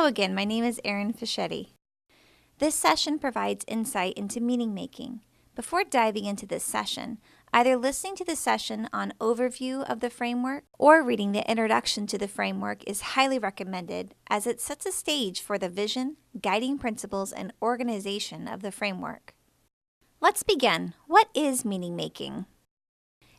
again, my name is Erin Fischetti. This session provides insight into meaning making. Before diving into this session, either listening to the session on overview of the framework or reading the introduction to the framework is highly recommended as it sets a stage for the vision, guiding principles, and organization of the framework. Let's begin. What is meaning making?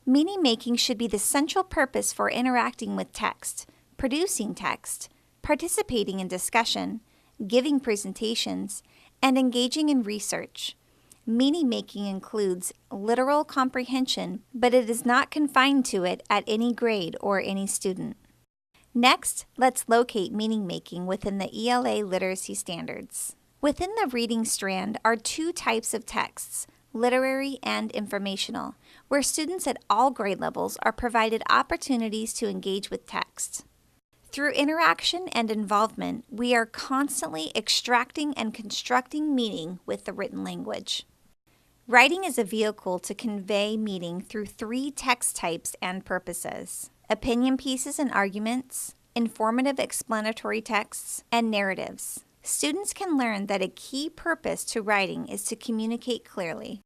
Meaning making should be the central purpose for interacting with text, producing text, participating in discussion, giving presentations, and engaging in research. Meaning making includes literal comprehension, but it is not confined to it at any grade or any student. Next, let's locate meaning making within the ELA literacy standards. Within the reading strand are two types of texts, literary and informational, where students at all grade levels are provided opportunities to engage with text. Through interaction and involvement, we are constantly extracting and constructing meaning with the written language. Writing is a vehicle to convey meaning through three text types and purposes: opinion pieces and arguments, informative explanatory texts, and narratives. Students can learn that a key purpose to writing is to communicate clearly.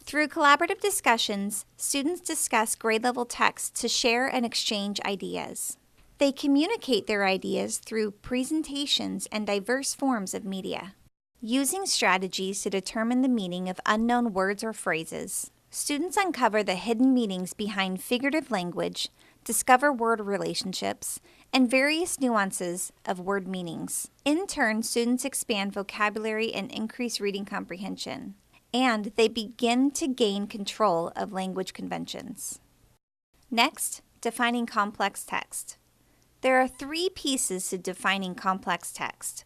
Through collaborative discussions, students discuss grade-level texts to share and exchange ideas. They communicate their ideas through presentations and diverse forms of media. Using strategies to determine the meaning of unknown words or phrases, students uncover the hidden meanings behind figurative language, discover word relationships, and various nuances of word meanings. In turn, students expand vocabulary and increase reading comprehension, and they begin to gain control of language conventions. Next, defining complex text. There are three pieces to defining complex text: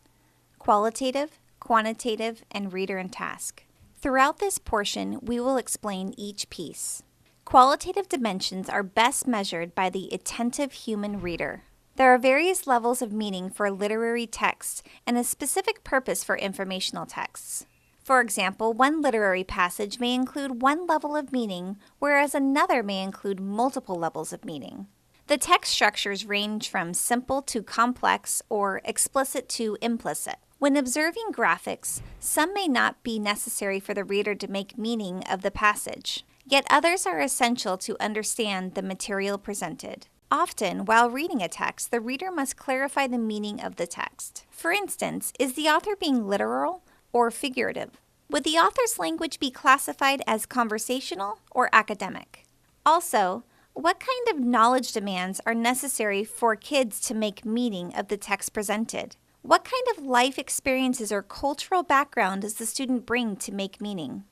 qualitative, quantitative, and reader and task. Throughout this portion, we will explain each piece. Qualitative dimensions are best measured by the attentive human reader. There are various levels of meaning for literary texts and a specific purpose for informational texts. For example, one literary passage may include one level of meaning, whereas another may include multiple levels of meaning. The text structures range from simple to complex or explicit to implicit. When observing graphics, some may not be necessary for the reader to make meaning of the passage, yet others are essential to understand the material presented. Often, while reading a text, the reader must clarify the meaning of the text. For instance, is the author being literal or figurative? Would the author's language be classified as conversational or academic? Also, what kind of knowledge demands are necessary for kids to make meaning of the text presented? What kind of life experiences or cultural background does the student bring to make meaning?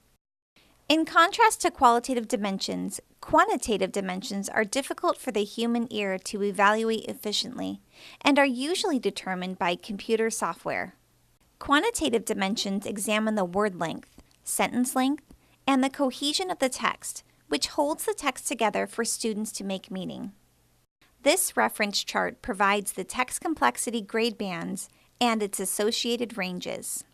In contrast to qualitative dimensions, quantitative dimensions are difficult for the human ear to evaluate efficiently and are usually determined by computer software. Quantitative dimensions examine the word length, sentence length, and the cohesion of the text, which holds the text together for students to make meaning. This reference chart provides the text complexity grade bands and its associated ranges.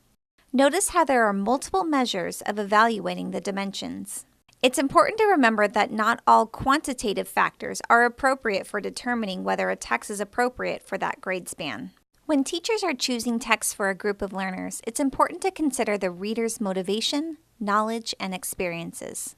Notice how there are multiple measures of evaluating the dimensions. It's important to remember that not all quantitative factors are appropriate for determining whether a text is appropriate for that grade span. When teachers are choosing texts for a group of learners, it's important to consider the reader's motivation, knowledge, and experiences.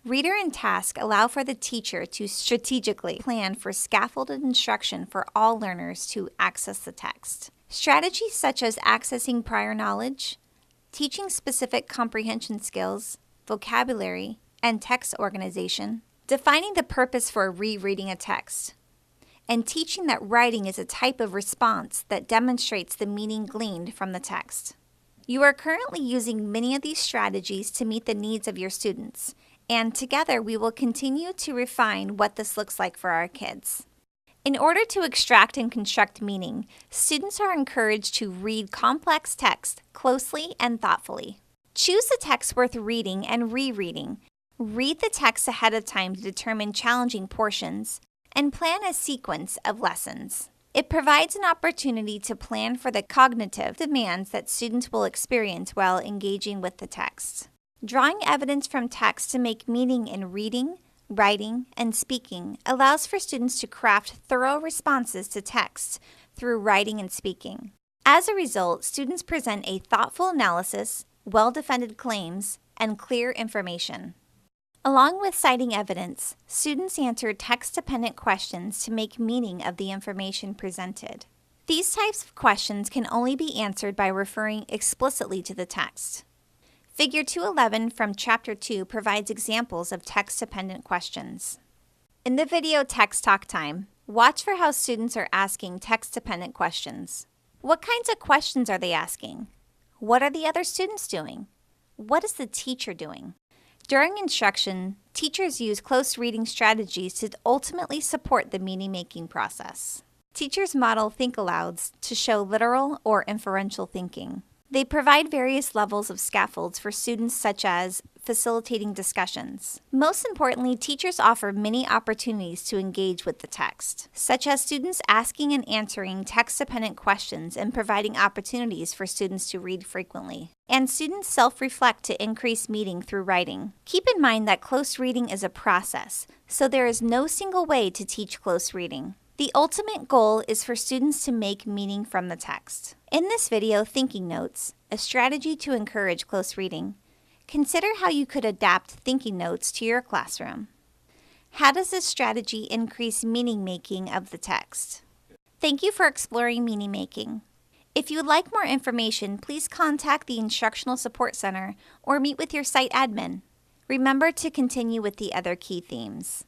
Reader and task allow for the teacher to strategically plan for scaffolded instruction for all learners to access the text. Strategies such as accessing prior knowledge, teaching specific comprehension skills, vocabulary, and text organization, defining the purpose for rereading a text, and teaching that writing is a type of response that demonstrates the meaning gleaned from the text. You are currently using many of these strategies to meet the needs of your students, and together we will continue to refine what this looks like for our kids. In order to extract and construct meaning, students are encouraged to read complex text closely and thoughtfully. Choose a text worth reading and rereading. Read the text ahead of time to determine challenging portions, and plan a sequence of lessons. It provides an opportunity to plan for the cognitive demands that students will experience while engaging with the text. Drawing evidence from text to make meaning in reading, writing, and speaking allows for students to craft thorough responses to text through writing and speaking. As a result, students present a thoughtful analysis, well-defended claims, and clear information. Along with citing evidence, students answer text-dependent questions to make meaning of the information presented. These types of questions can only be answered by referring explicitly to the text. Figure 211 from Chapter 2 provides examples of text-dependent questions. In the video Text Talk Time, watch for how students are asking text-dependent questions. What kinds of questions are they asking? What are the other students doing? What is the teacher doing? During instruction, teachers use close reading strategies to ultimately support the meaning-making process. Teachers model think-alouds to show literal or inferential thinking. They provide various levels of scaffolds for students, such as facilitating discussions. Most importantly, teachers offer many opportunities to engage with the text, such as students asking and answering text-dependent questions and providing opportunities for students to read frequently. And students self-reflect to increase meaning through writing. Keep in mind that close reading is a process, so there is no single way to teach close reading. The ultimate goal is for students to make meaning from the text. In this video, Thinking Notes, a strategy to encourage close reading, consider how you could adapt thinking notes to your classroom. How does this strategy increase meaning making of the text? Thank you for exploring meaning making. If you would like more information, please contact the Instructional Support Center or meet with your site admin. Remember to continue with the other key themes.